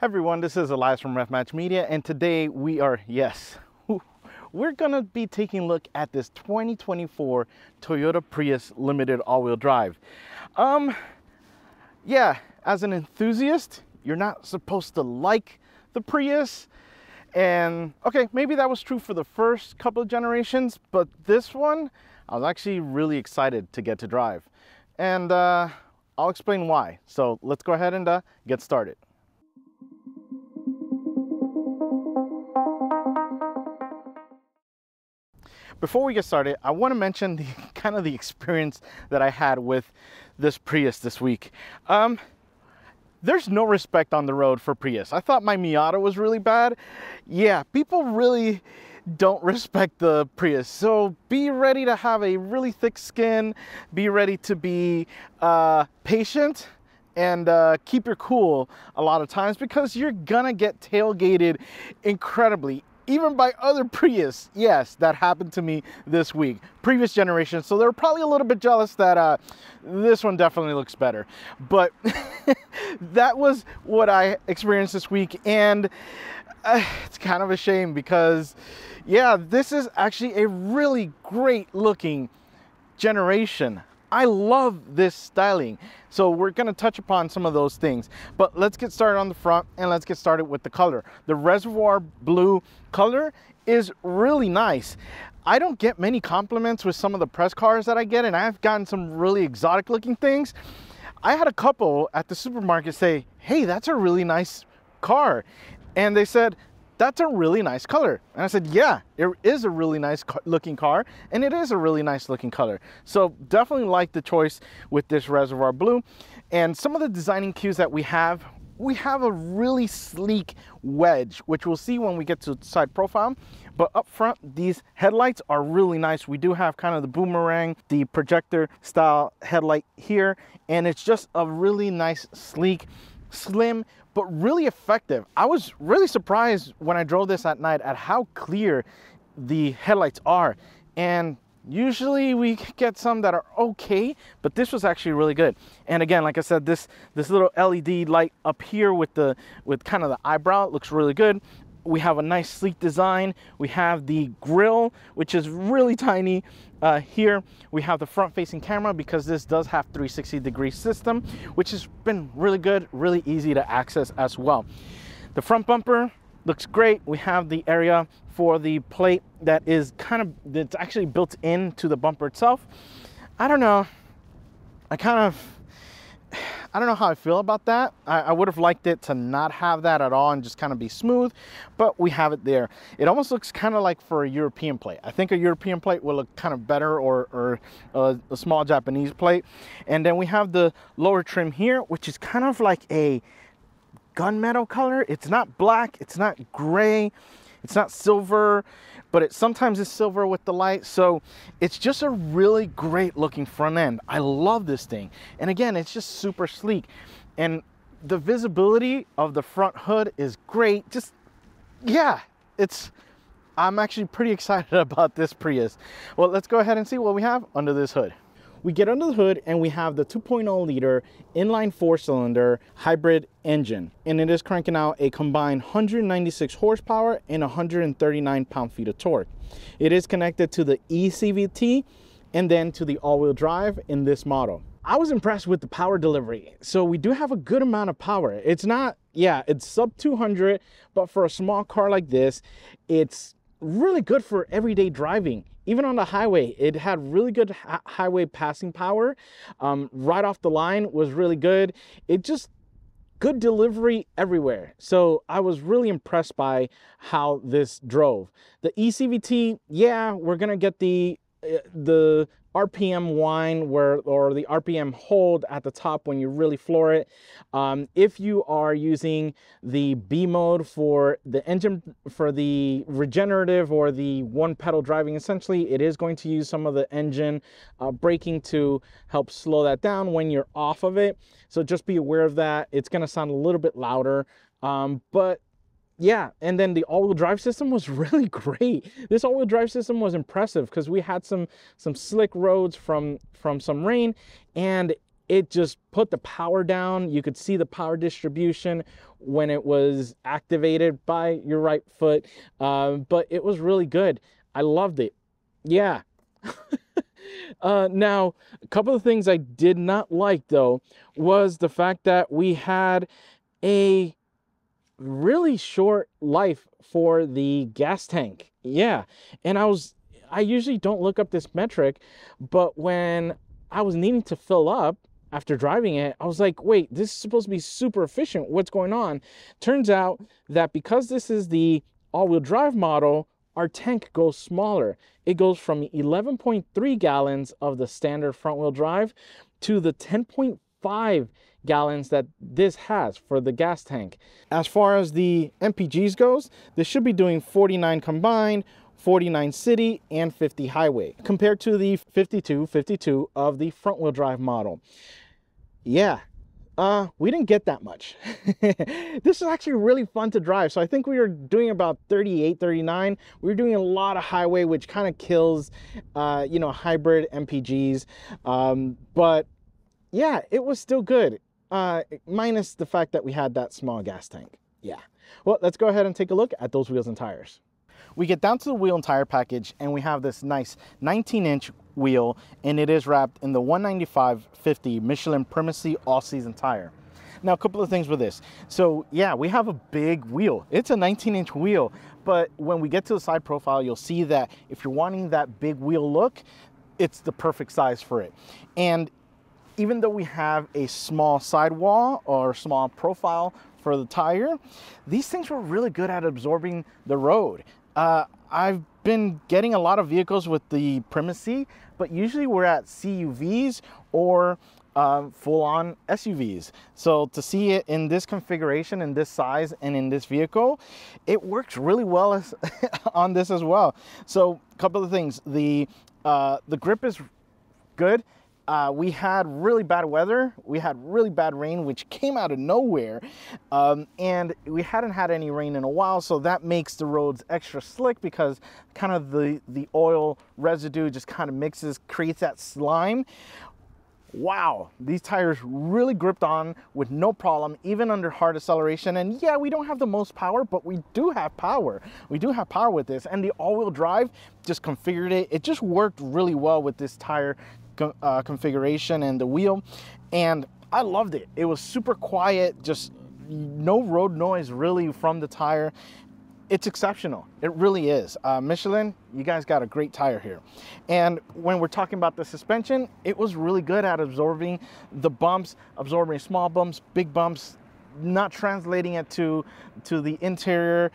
Everyone, this is Elias from RefMatch Media, and today we are, we're gonna be taking a look at this 2024 Toyota Prius Limited all-wheel drive. Yeah, as an enthusiast, you're not supposed to like the Prius, and okay, maybe that was true for the first couple of generations, but this one, I was actually really excited to get to drive, and I'll explain why. So let's go ahead and get started. Before we get started, I want to mention the kind of the experience that I had with this Prius this week. There's no respect on the road for Prius. I thought my Miata was really bad. Yeah, people really don't respect the Prius. So be ready to have a really thick skin, be ready to be patient, and keep your cool a lot of times, because you're gonna get tailgated incredibly, even by other Prius. Yes, that happened to me this week, previous generation. So they're probably a little bit jealous that this one definitely looks better. But that was what I experienced this week. And it's kind of a shame because, yeah, this is actually a really great looking generation. I love this styling. So we're going to touch upon some of those things, but let's get started on the front and let's get started with the color. The Reservoir Blue color is really nice. I don't get many compliments with some of the press cars that I get, and I've gotten some really exotic looking things. I had a couple at the supermarket say, "Hey, that's a really nice car." And they said, "That's a really nice color." And I said, yeah, it is a really nice looking car, and it is a really nice looking color. So definitely like the choice with this Reservoir Blue. And some of the designing cues that we have a really sleek wedge, which we'll see when we get to side profile. But up front, these headlights are really nice. We do have kind of the boomerang, the projector style headlight here, and it's just a really nice, sleek, slim, but really effective. I was really surprised when I drove this at night at how clear the headlights are. And usually we get some that are okay, but this was actually really good. And again, like I said, this little LED light up here with kind of the eyebrow looks really good. We have a nice sleek design. We have the grille, which is really tiny. Here we have the front facing camera, because this does have 360-degree system, which has been really good, really easy to access as well. The front bumper looks great. We have the area for the plate that is that's actually built into the bumper itself. I don't know. I don't know how I feel about that. I would have liked it to not have that at all and just kind of be smooth, but we have it there. It almost looks kind of like for a European plate. I think a European plate will look kind of better, or a small Japanese plate. And then we have the lower trim here, which is kind of like a gunmetal color. It's not black, it's not gray, it's not silver, but it sometimes is silver with the light. So it's just a really great looking front end. I love this thing. And again, it's just super sleek. And the visibility of the front hood is great. Just, yeah, I'm actually pretty excited about this Prius. Well, let's go ahead and see what we have under this hood. We get under the hood and we have the 2.0 liter inline 4-cylinder hybrid engine, and it is cranking out a combined 196 horsepower and 139 pound-feet of torque. It is connected to the eCVT and then to the all-wheel drive in this model. I was impressed with the power delivery. So we do have a good amount of power. It's not, yeah, it's sub 200, but for a small car like this, it's really good for everyday driving. Even on the highway, it had really good highway passing power. Right off the line was really good. It just, good delivery everywhere. So I was really impressed by how this drove. The eCVT, yeah, we're gonna get the RPM whine or the RPM hold at the top when you really floor it. If you are using the B mode for the engine, for the regenerative or the one pedal driving, essentially it is going to use some of the engine braking to help slow that down when you're off of it. So just be aware of that. It's going to sound a little bit louder, but yeah. And then the all-wheel drive system was really great. This all-wheel drive system was impressive because we had some slick roads from some rain, and it just put the power down. You could see the power distribution when it was activated by your right foot. But it was really good. I loved it. Yeah. Now, a couple of things I did not like, though, was the fact that we had a really short life for the gas tank. Yeah. And I usually don't look up this metric, but when I was needing to fill up after driving it, I was like, wait, this is supposed to be super efficient. What's going on? Turns out that because this is the all-wheel drive model, our tank goes smaller. It goes from 11.3 gallons of the standard front-wheel drive to the 10.5 gallons that this has for the gas tank. As far as the MPGs goes, this should be doing 49 combined, 49 city, and 50 highway, compared to the 52 of the front-wheel drive model. Yeah, we didn't get that much. This is actually really fun to drive. So I think we were doing about 38, 39. We were doing a lot of highway, which kind of kills, you know, hybrid MPGs. But yeah, it was still good, minus the fact that we had that small gas tank. Yeah. Well, let's go ahead and take a look at those wheels and tires. We get down to the wheel and tire package, and we have this nice 19-inch wheel, and it is wrapped in the 195/50 Michelin Primacy all-season tire. Now, a couple of things with this. So yeah, we have a big wheel. It's a 19-inch wheel, but when we get to the side profile, you'll see that if you're wanting that big wheel look, it's the perfect size for it. And even though we have a small sidewall or small profile for the tire, these things were really good at absorbing the road. I've been getting a lot of vehicles with the Primacy, but usually we're at CUVs or full-on SUVs. So to see it in this configuration, in this size, and in this vehicle, it works really well on this as well. So a couple of things. The grip is good. We had really bad weather. We had really bad rain, which came out of nowhere. And we hadn't had any rain in a while, so that makes the roads extra slick because kind of the oil residue just kind of mixes, creates that slime. Wow, these tires really gripped on with no problem, even under hard acceleration. And yeah, we don't have the most power, but we do have power. We do have power with this. And the all-wheel drive just configured it. It just worked really well with this tire configuration and the wheel, and I loved it. It was super quiet, just no road noise really from the tire. It's exceptional. It really is. Michelin, you guys got a great tire here. And when we're talking about the suspension, it was really good at absorbing the bumps, absorbing small bumps, big bumps, not translating it to the interior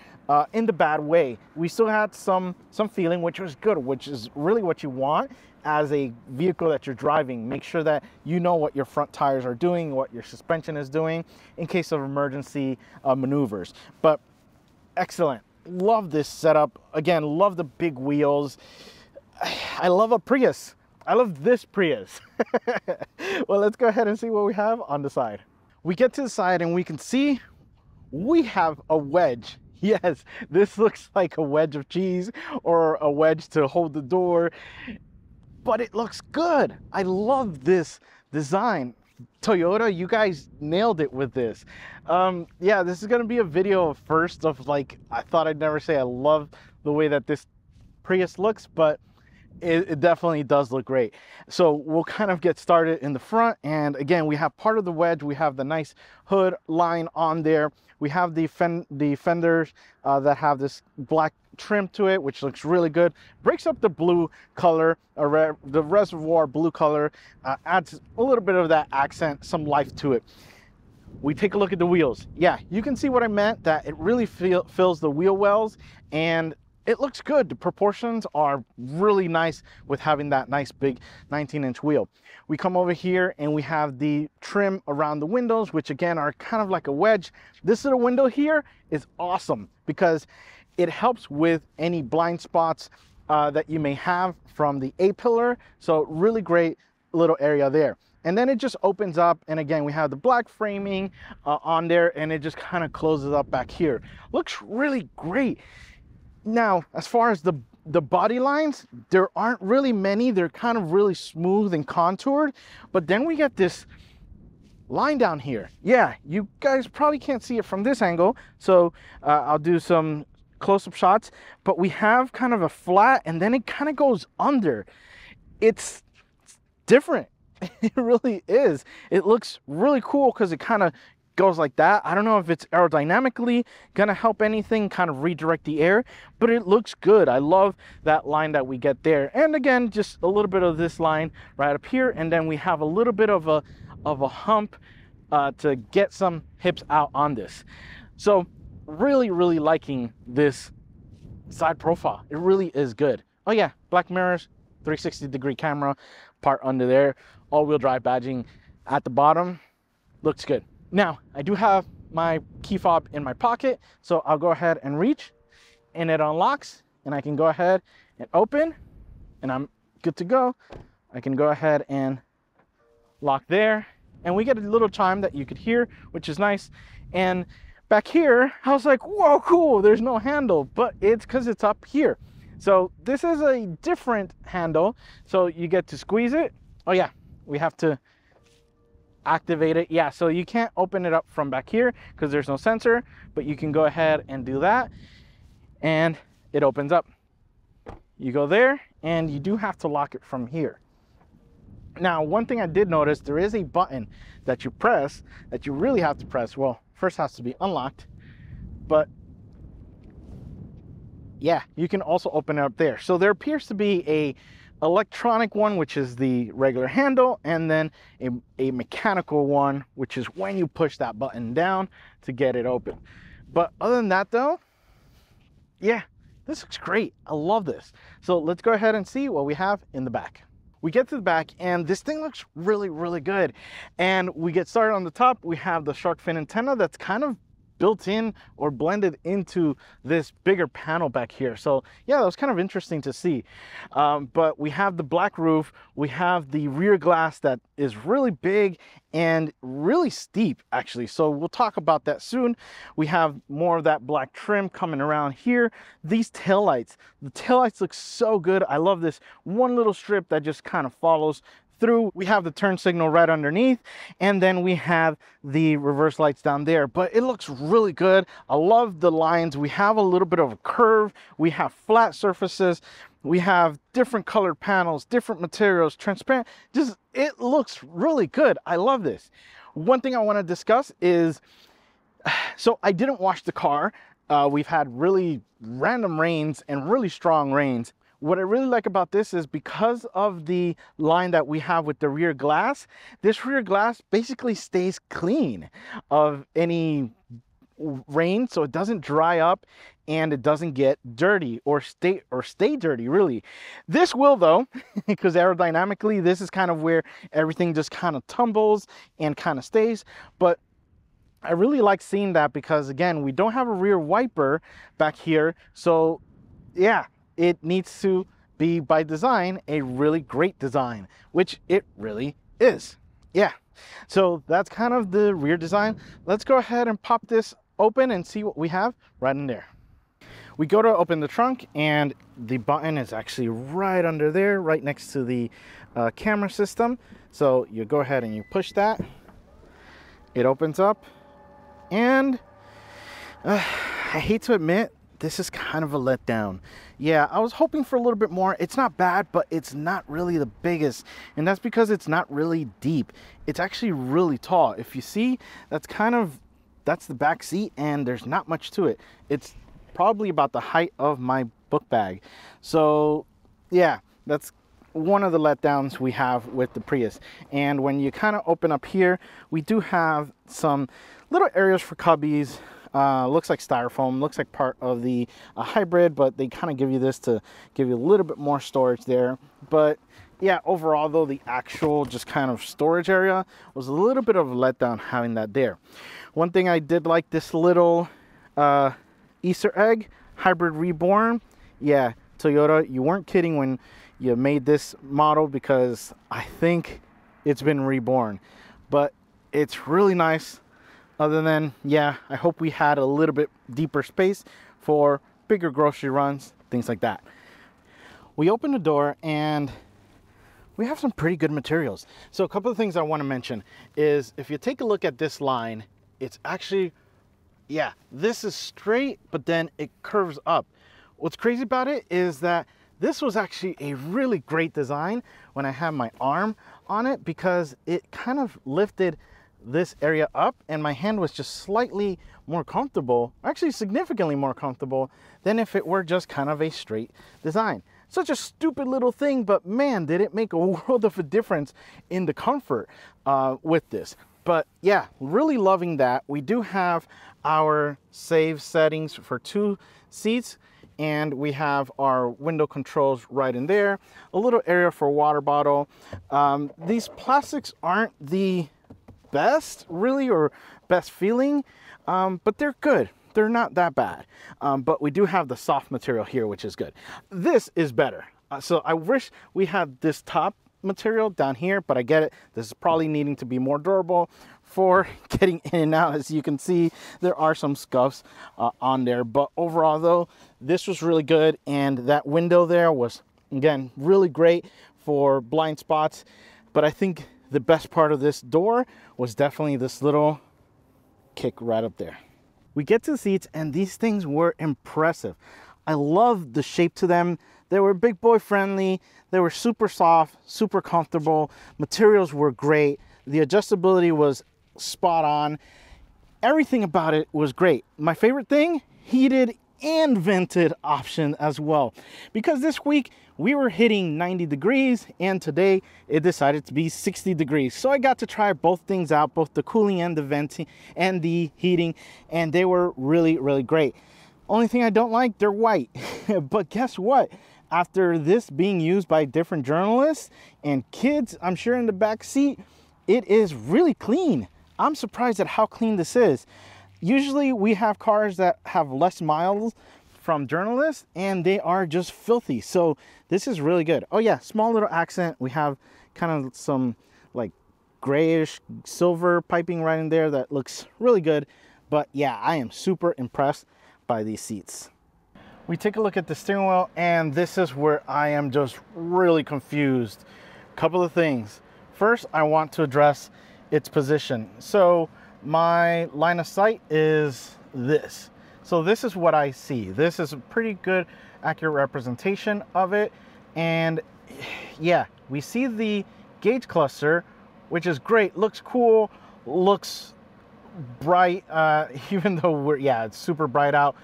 in the bad way. We still had some feeling, which was good, which is really what you want as a vehicle that you're driving. Make sure that you know what your front tires are doing, what your suspension is doing in case of emergency maneuvers. But excellent. Love this setup. Again, love the big wheels. I love a Prius. I love this Prius. Well, let's go ahead and see what we have on the side. We get to the side and we can see we have a wedge. Yes, this looks like a wedge of cheese or a wedge to hold the door, but it looks good. I love this design. Toyota, you guys nailed it with this. Yeah, this is gonna be a video first of, like, I thought I'd never say I love the way that this Prius looks, but it definitely does look great. So we'll kind of get started in the front, and again, we have part of the wedge. We have the nice hood line on there. We have the fenders that have this black trim to it, which looks really good. Breaks up the blue color, the Reservoir Blue color, adds a little bit of that accent, some life to it. We take a look at the wheels. Yeah, you can see what I meant, that it really fills the wheel wells, and it looks good. The proportions are really nice with having that nice big 19-inch wheel. We come over here and we have the trim around the windows, which again are kind of like a wedge. This little window here is awesome because it helps with any blind spots that you may have from the A-pillar. So really great little area there. And then it just opens up, and again, we have the black framing on there, and it just kind of closes up back here. Looks really great. Now, as far as the The body lines, there aren't really many. They're kind of really smooth and contoured, but then we get this line down here. Yeah, you guys probably can't see it from this angle, so I'll do some close-up shots, but we have kind of a flat and then it kind of goes under. It's different. It really is. It looks really cool because it kind of goes like that. I don't know if it's aerodynamically gonna help anything kind of redirect the air, but it looks good. I love that line that we get there. And again, just a little bit of this line right up here, and then we have a little bit of a hump to get some hips out on this. So really liking this side profile. It really is good. Oh yeah, black mirrors, 360-degree camera part under there, all-wheel drive badging at the bottom. Looks good. Now I do have my key fob in my pocket, so I'll go ahead and reach and it unlocks, and I can go ahead and open and I'm good to go. I can go ahead and lock there, and we get a little chime that you could hear, which is nice. And back here, I was like, whoa, cool, there's no handle, but it's because it's up here. So this is a different handle, so you get to squeeze it. Oh yeah, we have to activate it. Yeah, so you can't open it up from back here because there's no sensor, but you can go ahead and do that and it opens up. You go there and you do have to lock it from here. Now, one thing I did notice, there is a button that you press that you really have to press. Well, first has to be unlocked, but yeah, you can also open it up there. So there appears to be a electronic one, which is the regular handle, and then a mechanical one, which is when you push that button down to get it open. But other than that though, yeah, this looks great. I love this. So let's go ahead and see what we have in the back. We get to the back and this thing looks really good. And we get started on the top. We have the shark fin antenna that's kind of built in or blended into this bigger panel back here. So yeah, that was kind of interesting to see. But we have the black roof, we have the rear glass that is really big and really steep actually. So we'll talk about that soon. We have more of that black trim coming around here. These taillights, the taillights look so good. I love this one little strip that just kind of follows through. We have the turn signal right underneath, and then we have the reverse lights down there, but it looks really good. I love the lines. We have a little bit of a curve, we have flat surfaces, we have different colored panels, different materials, transparent. Just, it looks really good. I love this. One thing I want to discuss is, so I didn't wash the car. We've had really random rains and really strong rains. What I really like about this is because of the line that we have with the rear glass, this rear glass basically stays clean of any rain, so it doesn't dry up and it doesn't get dirty or stay dirty really. This will though, because aerodynamically this is kind of where everything just kind of tumbles and kind of stays. But I really like seeing that because again, we don't have a rear wiper back here, so yeah, it needs to be by design a really great design, which it really is. Yeah, so that's kind of the rear design. Let's go ahead and pop this open and see what we have right in there. We go to open the trunk and the button is actually right under there, right next to the camera system. So you go ahead and you push that, it opens up, and I hate to admit, this is kind of a letdown. Yeah, I was hoping for a little bit more. It's not bad, but it's not really the biggest. And that's because it's not really deep. It's actually really tall. If you see, that's the back seat and there's not much to it. It's probably about the height of my book bag. So yeah, that's one of the letdowns we have with the Prius. And when you kind of open up here, we do have some little areas for cubbies. Looks like styrofoam, looks like part of the hybrid, but they kind of give you this to give you a little bit more storage there. But yeah, overall though, the actual just kind of storage area was a little bit of a letdown having that there. One thing I did like, this little Easter egg, hybrid reborn. Yeah, Toyota, you weren't kidding when you made this model, because I think it's been reborn. But it's really nice. Other than, yeah, I hope we had a little bit deeper space for bigger grocery runs, things like that. we open the door and we have some pretty good materials. So a couple of things I want to mention is if you take a look at this line, it's actually, yeah, this is straight, but then it curves up. What's crazy about it is that this was actually a really great design when I had my arm on it, because it kind of lifted this area up and my hand was just slightly more comfortable, actually significantly more comfortable than if it were just kind of a straight design. Such a stupid little thing, but man, did it make a world of a difference in the comfort with this. But yeah, really loving that. We do have our save settings for 2 seats, and we have our window controls right in there. A little area for a water bottle. These plastics aren't the best really, or best feeling, but they're good. They're not that bad, but we do have the soft material here, which is good. This is better. So I wish we had this top material down here, but I get it. This is probably needing to be more durable for getting in and out. As you can see, there are some scuffs on there, but overall though, this was really good. And that window there was, again, really great for blind spots. But I think the best part of this door was definitely this little kick right up there. We get to the seats and these things were impressive. I love the shape to them. They were big boy friendly. They were super soft, super comfortable. Materials were great. The adjustability was spot on. Everything about it was great. My favorite thing, heated and vented option as well, because this week we were hitting 90 degrees and today it decided to be 60 degrees. So I got to try both things out, both the cooling and the venting and the heating, and they were really, really great. Only thing I don't like, they're white. But guess what? After this being used by different journalists and kids, I'm sure in the back seat, it is really clean. I'm surprised at how clean this is. Usually we have cars that have less miles from journalists and they are just filthy. So this is really good. Oh yeah, small little accent. We have kind of some like grayish silver piping right in there that looks really good. But yeah, I am super impressed by these seats. We take a look at the steering wheel and this is where I am just really confused. Couple of things. First, I want to address its position. So my line of sight is this. So this is what I see. This is a pretty good, accurate representation of it. And yeah, we see the gauge cluster, which is great. Looks cool, looks bright, even though it's super bright out.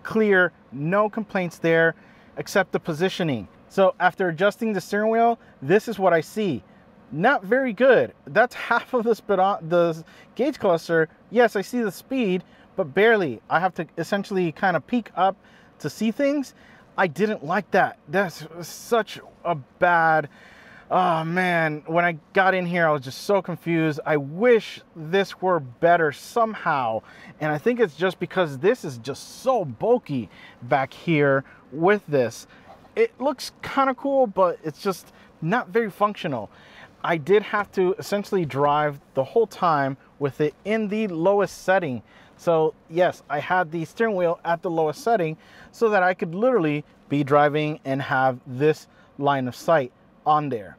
Clear, no complaints there, except the positioning. So after adjusting the steering wheel, this is what I see. Not very good. That's half of the gauge cluster. Yes, I see the speed, but barely. I have to essentially kind of peek up to see things. I didn't like that. That's such a bad, oh man. When I got in here, I was just so confused. I wish this were better somehow. And I think it's just because this is just so bulky back here with this. It looks kind of cool, but it's just not very functional. I did have to essentially drive the whole time with it in the lowest setting. So yes, I had the steering wheel at the lowest setting so that I could literally be driving and have this line of sight on there.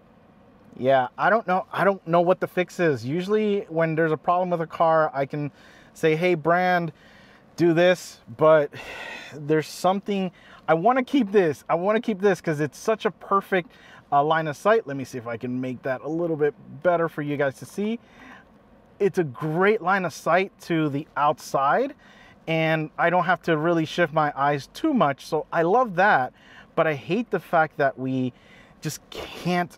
Yeah, I don't know what the fix is. Usually when there's a problem with a car, I can say, hey brand, do this, but there's something. I want to keep this. I want to keep this because it's such a perfect line of sight. Let me see if I can make that a little bit better for you guys to see. It's a great line of sight to the outside and I don't have to really shift my eyes too much. So I love that, but I hate the fact that we just can't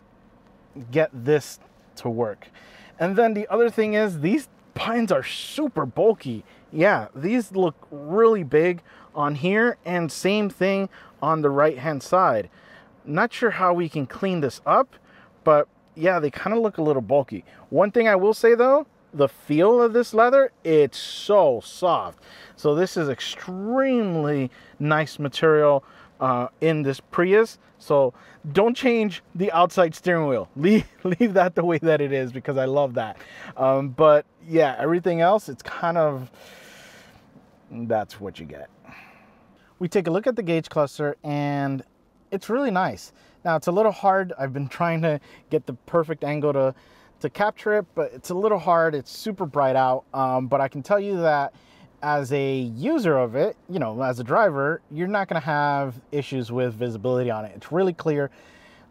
get this to work. And then the other thing is these pines are super bulky. Yeah, these look really big on here and same thing on the right hand side. Not sure how we can clean this up, but yeah, they kind of look a little bulky. One thing I will say though, the feel of this leather, it's so soft. So this is extremely nice material in this Prius. So don't change the outside steering wheel. Leave that the way that it is because I love that. But yeah, everything else, it's kind of, that's what you get. We take a look at the gauge cluster and it's really nice. Now it's a little hard. I've been trying to get the perfect angle to capture it, but it's a little hard. It's super bright out. But I can tell you that as a user of it, you know, as a driver, you're not going to have issues with visibility on it. It's really clear.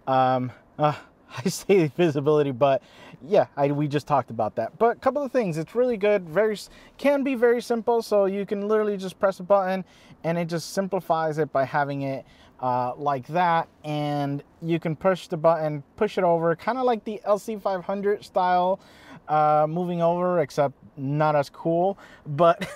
I say visibility, but yeah, we just talked about that. But a couple of things, it's really good. Can be very simple. So you can literally just press a button and it just simplifies it by having it like that. And you can push the button, push it over, kind of like the LC500 style moving over, except not as cool. But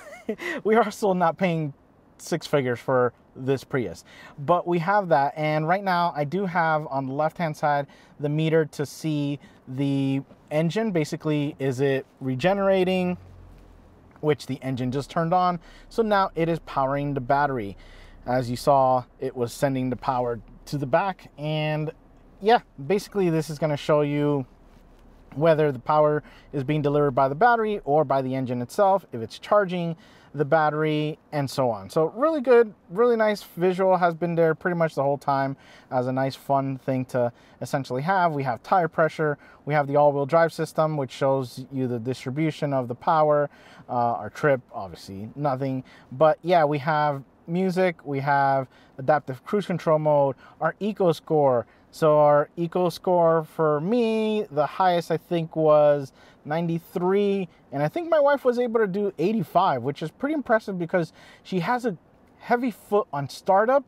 we are still not paying six figures for this Prius, but we have that. And right now I do have on the left hand side the meter to see the engine. Basically, is it regenerating, which the engine just turned on, so now it is powering the battery. As you saw, it was sending the power to the back. And yeah, basically this is going to show you whether the power is being delivered by the battery or by the engine itself, if it's charging the battery, and so on. So really good, really nice visual, has been there pretty much the whole time as a nice fun thing to essentially have. We have tire pressure, we have the all-wheel drive system, which shows you the distribution of the power. Our trip, obviously nothing, but yeah, we have music, we have adaptive cruise control mode, our eco score. So our eco score for me, the highest I think was 93, and I think my wife was able to do 85, which is pretty impressive because she has a heavy foot on startup,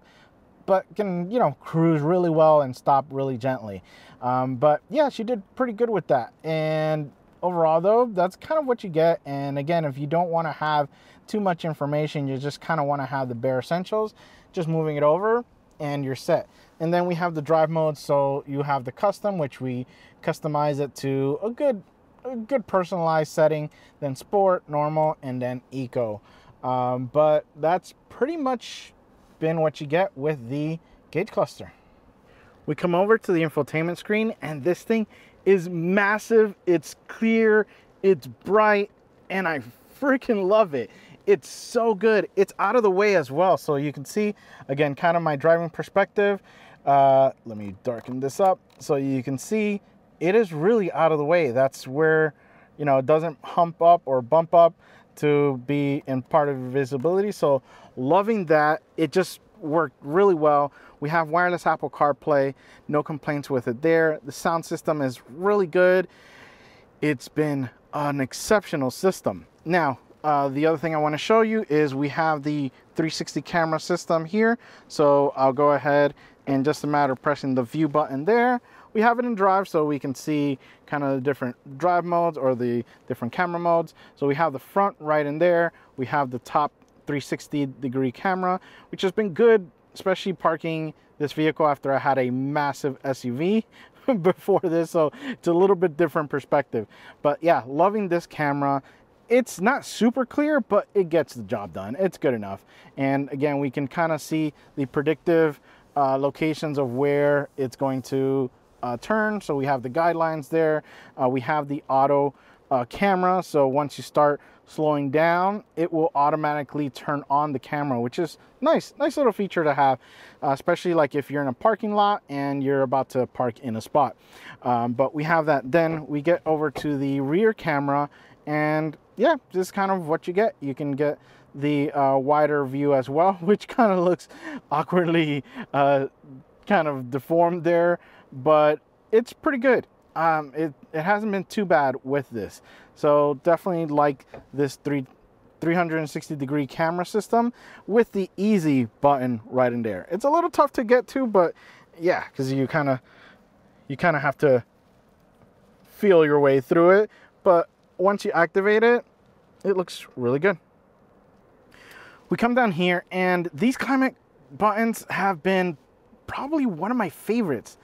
but can, you know, cruise really well and stop really gently. But yeah, she did pretty good with that. And overall though, that's kind of what you get. And again, if you don't want to have too much information, you just kind of want to have the bare essentials, just moving it over and you're set. And then we have the drive mode. So you have the custom, which we customize it to a good personalized setting, then sport, normal, and then eco. But that's pretty much been what you get with the gauge cluster. We come over to the infotainment screen, and this thing is massive, it's clear, it's bright, and I freaking love it. It's so good. It's out of the way as well, so you can see again kind of my driving perspective. Let me darken this up so you can see it is really out of the way. That's where, you know, it doesn't hump up or bump up to be in part of visibility. So loving that. It just worked really well. We have wireless Apple CarPlay, no complaints with it there. The sound system is really good. It's been an exceptional system. Now, the other thing I want to show you is we have the 360 camera system here. So I'll go ahead and just a matter of pressing the view button there. We have it in drive so we can see kind of the different drive modes or the different camera modes. So we have the front right in there. We have the top 360-degree camera, which has been good, especially parking this vehicle after I had a massive SUV before this. So it's a little bit different perspective. But yeah, loving this camera. It's not super clear, but it gets the job done. It's good enough. And again, we can kind of see the predictive locations of where it's going to turn. So we have the guidelines there. We have the auto camera. So once you start slowing down, it will automatically turn on the camera, which is nice little feature to have, especially like if you're in a parking lot and you're about to park in a spot. But we have that. Then we get over to the rear camera, and yeah, this is kind of what you get. You can get the wider view as well, which kind of looks awkwardly kind of deformed there, but it's pretty good. It hasn't been too bad with this. So definitely like this 360-degree camera system with the easy button right in there. It's a little tough to get to, but yeah, because you kind of have to feel your way through it. But once you activate it, it looks really good. We come down here, and these climate buttons have been probably one of my favorites.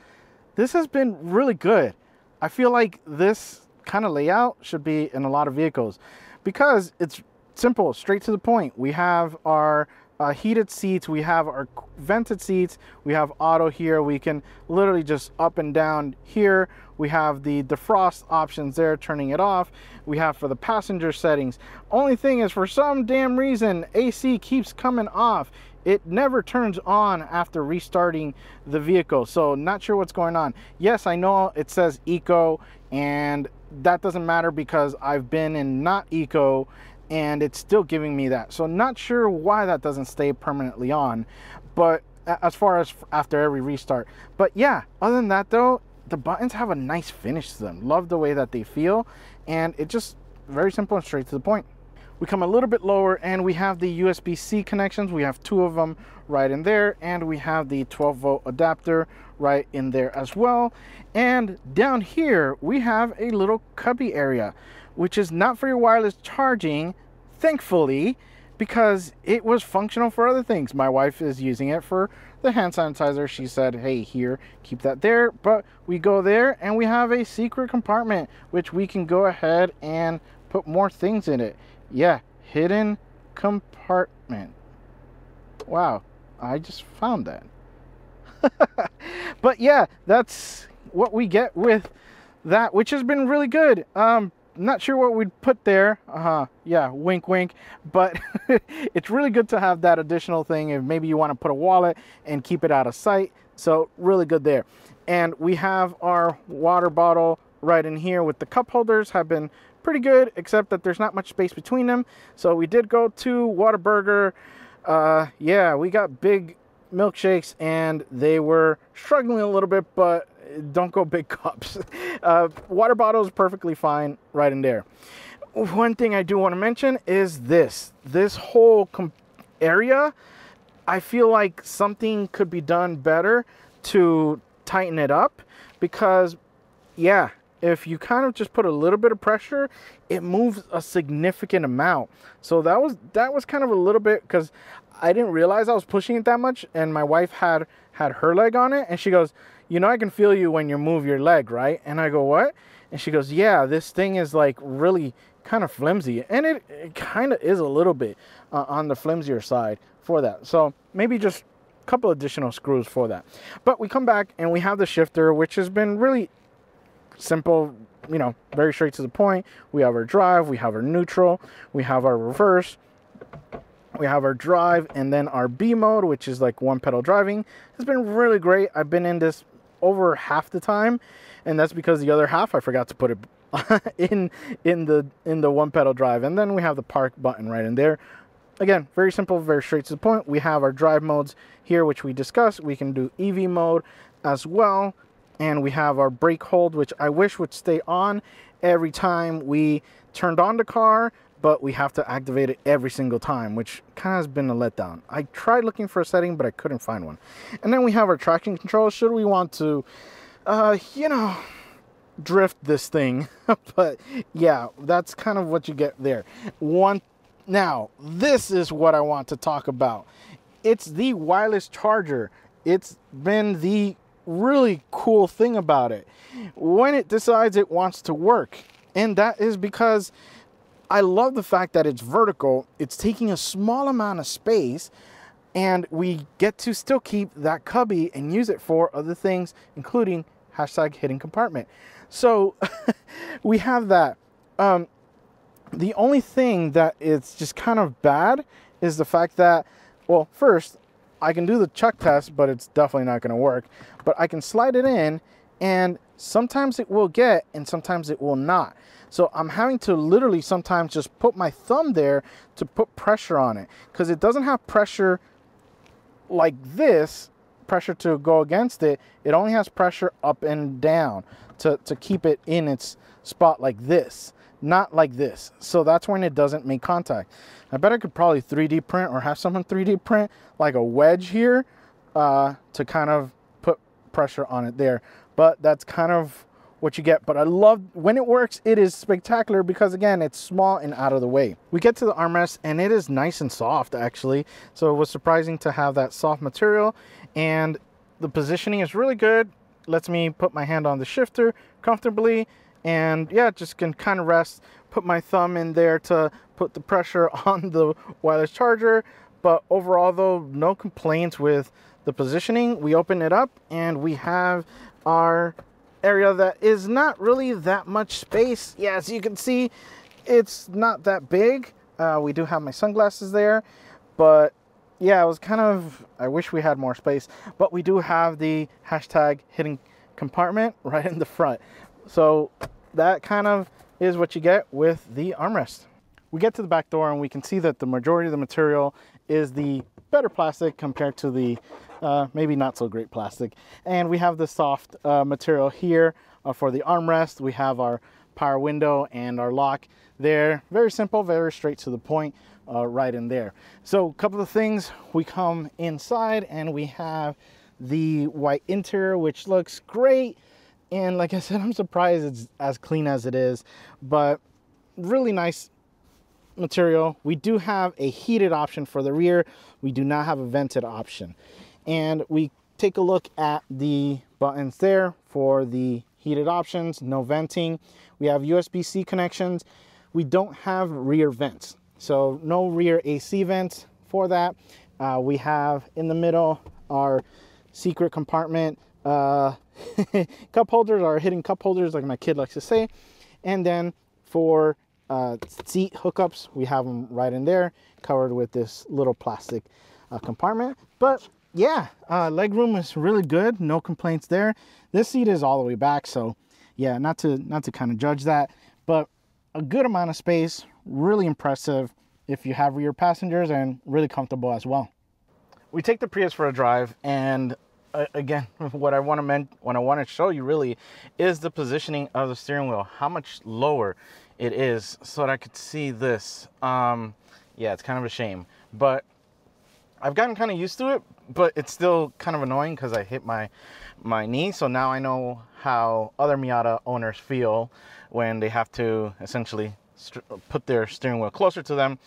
This has been really good. I feel like this kind of layout should be in a lot of vehicles because it's simple, straight to the point. We have our heated seats, we have our vented seats, we have auto here. We can literally just up and down here. We have the defrost options there, turning it off. We have for the passenger settings. Only thing is, for some damn reason, AC keeps coming off. It never turns on after restarting the vehicle, so not sure what's going on. Yes, I know it says eco, and that doesn't matter because I've been in not eco and it's still giving me that. So not sure why that doesn't stay permanently on, but as far as after every restart. But yeah, other than that though, the buttons have a nice finish to them. Love the way that they feel, and it just very simple and straight to the point. We come a little bit lower and we have the USB-C connections. We have 2 of them right in there, and we have the 12-volt adapter right in there as well. And down here we have a little cubby area, which is not for your wireless charging, thankfully, because it was functional for other things. My wife is using it for the hand sanitizer. She said, hey, here, keep that there. But we go there and we have a secret compartment, which we can go ahead and put more things in it. Yeah, hidden compartment. Wow, I just found that. But yeah, that's what we get with that, which has been really good. Not sure what we'd put there. Yeah, wink wink, but it's really good to have that additional thing if maybe you want to put a wallet and keep it out of sight. So really good there. And we have our water bottle right in here with the cup holders. Have been pretty good, except that there's not much space between them. So we did go to Whataburger. Yeah, we got big milkshakes and they were struggling a little bit, but don't go big cups. Water bottle is perfectly fine right in there. One thing I do want to mention is this whole area. I feel like something could be done better to tighten it up, because yeah, if you kind of just put a little bit of pressure, it moves a significant amount. So that was kind of a little bit, because I didn't realize I was pushing it that much, and my wife had her leg on it, and she goes, you know, I can feel you when you move your leg, right? And I go, what? And she goes, yeah, this thing is like really kind of flimsy. And it kind of is a little bit on the flimsier side for that. So maybe just a couple additional screws for that. But we come back and we have the shifter, which has been really simple, you know, very straight to the point. We have our drive, we have our neutral, we have our reverse, we have our drive, and then our B mode, which is like one pedal driving. It's been really great. I've been in this over half the time, and that's because the other half I forgot to put it in the one pedal drive. And then we have the park button right in there. Again, very simple, very straight to the point. We have our drive modes here, which we discussed. We can do EV mode as well, and we have our brake hold, which I wish would stay on every time we turned on the car, but we have to activate it every single time, which kind of has been a letdown. I tried looking for a setting, but I couldn't find one. And then we have our traction control, should we want to, you know, drift this thing. But yeah, that's kind of what you get there. Now, this is what I want to talk about. It's the wireless charger. It's been the really cool thing about it when it decides it wants to work. And that is because I love the fact that it's vertical. It's taking a small amount of space, and we get to still keep that cubby and use it for other things, including hashtag hidden compartment. So we have that. The only thing that is just kind of bad is the fact that, well, first, I can do the chuck test, but it's definitely not going to work. But I can slide it in, and sometimes it will get, and sometimes it will not. So I'm having to literally sometimes just put my thumb there to put pressure on it, because it doesn't have pressure like this, pressure to go against it. It only has pressure up and down to keep it in its spot like this, not like this. So that's when it doesn't make contact. I bet I could probably 3D print or have someone 3D print like a wedge here to kind of put pressure on it there. But that's kind of what you get. But I love when it works. It is spectacular because, again, it's small and out of the way. We get to the armrest and it is nice and soft, actually. So it was surprising to have that soft material, and the positioning is really good. Lets me put my hand on the shifter comfortably, and yeah, just can kind of rest put my thumb in there to put the pressure on the wireless charger. But overall though, no complaints with the positioning. We open it up and we have our area that is not really that much space. Yeah, as you can see, it's not that big. We do have my sunglasses there, but yeah, it was kind of, I wish we had more space, but we do have the hashtag hidden compartment right in the front. So that kind of is what you get with the armrest. We get to the back door and we can see that the majority of the material is the better plastic compared to the maybe not so great plastic. And we have the soft material here for the armrest. We have our power window and our lock there. Very simple, very straight to the point, right in there. So a couple of things, we come inside and we have the white interior, which looks great. And like I said, I'm surprised it's as clean as it is, but really nice material. We do have a heated option for the rear. We do not have a vented option. And we take a look at the buttons there for the heated options, no venting. We have USB-C connections. We don't have rear vents, so no rear AC vents for that. We have in the middle our secret compartment, cup holders, or hidden cup holders, like my kid likes to say. And then for seat hookups, we have them right in there, covered with this little plastic compartment. But yeah, leg room is really good, no complaints there. This seat is all the way back, so yeah, not to kind of judge that, but a good amount of space, really impressive if you have rear passengers, and really comfortable as well. We take the Prius for a drive, and again, what I want to show you really is the positioning of the steering wheel, how much lower it is, so that I could see this. Yeah, it's kind of a shame, but I've gotten kind of used to it, but it's still kind of annoying because I hit my knee. So now I know how other Miata owners feel when they have to essentially put their steering wheel closer to them.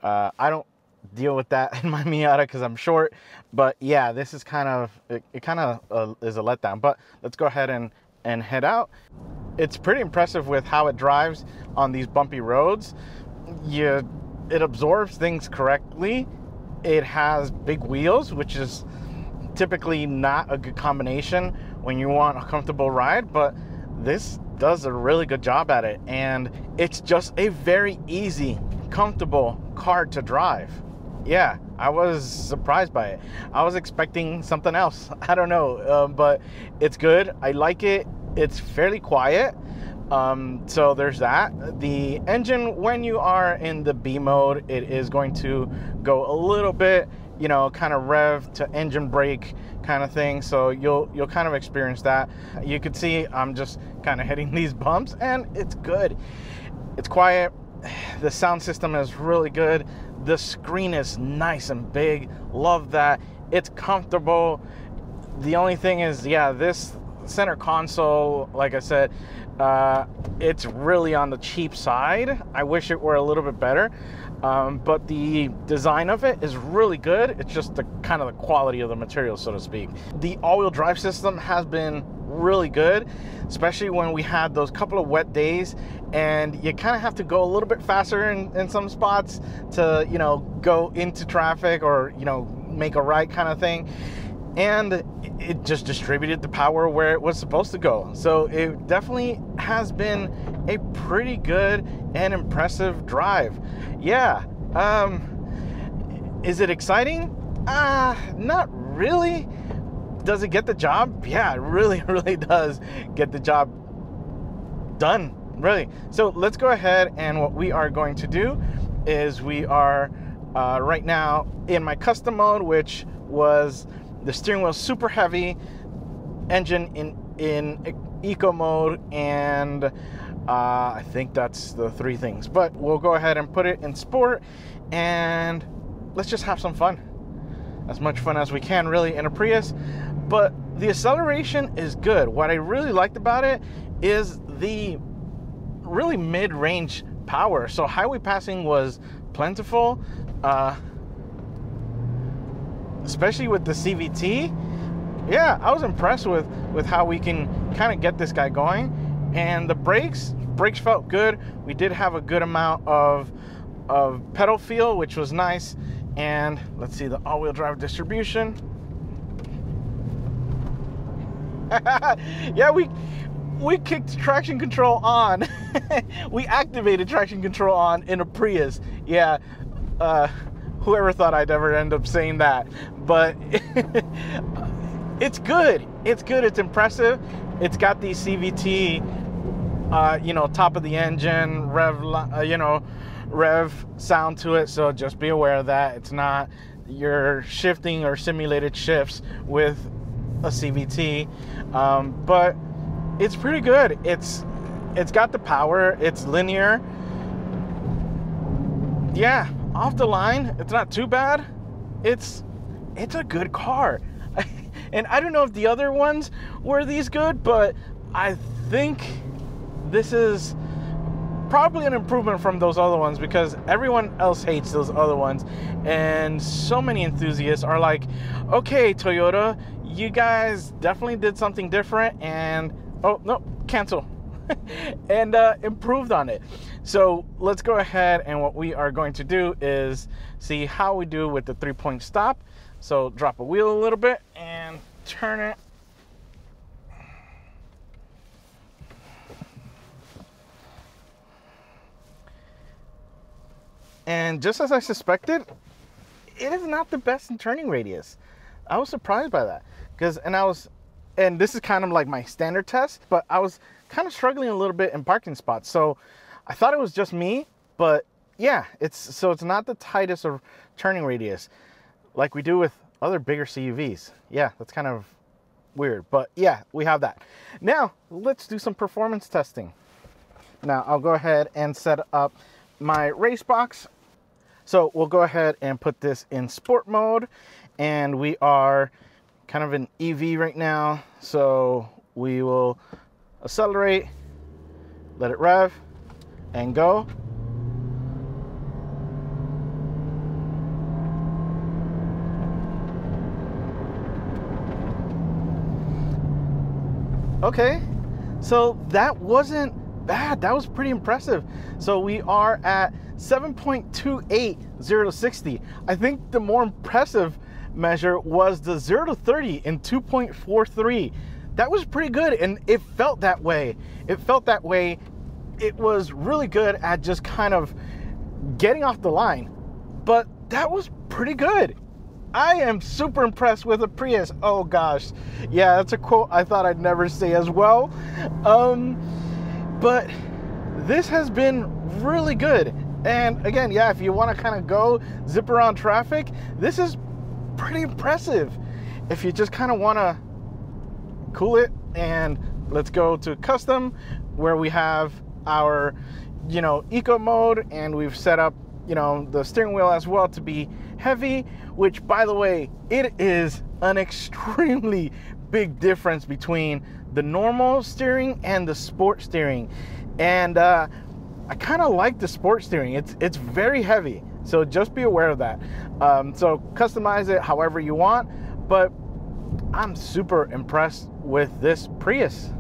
I don't deal with that in my Miata because I'm short, but yeah, this is kind of, it kind of is a letdown. But let's go ahead and head out. It's pretty impressive with how it drives on these bumpy roads. It absorbs things correctly. It has big wheels, which is typically not a good combination when you want a comfortable ride, but this does a really good job at it. And it's just a very easy, comfortable car to drive. Yeah, I was surprised by it. I was expecting something else. I don't know, but it's good. I like it. It's fairly quiet. So there's that. The engine, when you are in the B mode, it is going to go a little bit, you know, kind of rev to engine brake kind of thing. So you'll kind of experience that. You can see I'm just kind of hitting these bumps, and it's good. It's quiet. The sound system is really good. The screen is nice and big. Love that. It's comfortable. The only thing is, yeah, this center console, like I said, it's really on the cheap side. I wish it were a little bit better, but the design of it is really good. It's just the kind of the quality of the material, so to speak. The all-wheel drive system has been really good, especially when we had those couple of wet days, and you kind of have to go a little bit faster in some spots to, you know, go into traffic or, you know, make a right kind of thing. And it just distributed the power where it was supposed to go. So it definitely has been a pretty good and impressive drive. Yeah. Is it exciting? Not really. Does it get the job? Yeah, it really, really does get the job done, really. So let's go ahead, and what we are going to do is we are right now in my custom mode, which was the steering wheel super heavy, engine in eco mode, and I think that's the three things. But we'll go ahead and put it in sport, and let's just have some fun. As much fun as we can, really, in a Prius. But the acceleration is good. What I really liked about it is the really mid-range power. So highway passing was plentiful, especially with the CVT. Yeah, I was impressed with how we can kind of get this guy going. And the brakes felt good. We did have a good amount of pedal feel, which was nice. And let's see the all-wheel drive distribution. Yeah, we kicked traction control on. We activated traction control on in a Prius. Yeah, whoever thought I'd ever end up saying that, but it's good. It's good. It's impressive. It's got the CVT, top of the engine rev sound to it. So just be aware of that. It's not your shifting or simulated shifts with a CVT, but it's pretty good. It's got the power. It's linear. Yeah, off the line, it's not too bad. It's a good car. And I don't know if the other ones were these good, but I think this is probably an improvement from those other ones, because everyone else hates those other ones. And so many enthusiasts are like, okay, Toyota, you guys definitely did something different, and oh no, cancel. And improved on it. So let's go ahead, and what we are going to do is see how we do with the 3-point stop. So drop a wheel a little bit and turn it. And just as I suspected, it is not the best in turning radius. I was surprised by that, and this is kind of like my standard test, but I was kind of struggling a little bit in parking spots. So I thought it was just me, but yeah, it's not the tightest of turning radius like we do with other bigger CUVs. Yeah, that's kind of weird, but yeah, we have that. Now let's do some performance testing. Now I'll go ahead and set up my race box. So we'll go ahead and put this in sport mode, and we are kind of in EV right now. So we will accelerate, let it rev, and go. Okay, so that wasn't bad. That was pretty impressive. So we are at 7.28 0 to 60. I think the more impressive measure was the 0 to 30 in 2.43. That was pretty good, and it felt that way. It was really good at just kind of getting off the line, but that was pretty good. I am super impressed with a Prius. Oh gosh, yeah, that's a quote I thought I'd never say as well. But this has been really good. And again, yeah, if you want to kind of go zip around traffic, this is pretty impressive. If you just kind of want to cool it, and let's go to custom, where we have our eco mode, and we've set up the steering wheel as well to be heavy, which, by the way, it is an extremely big difference between the normal steering and the sport steering. And I kind of like the sport steering. It's very heavy, so just be aware of that. So customize it however you want, but I'm super impressed with this Prius.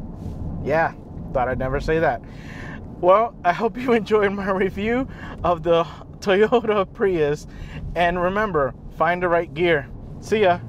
Yeah, thought I'd never say that. Well, I hope you enjoyed my review of the Toyota Prius, and remember, find the right gear. See ya.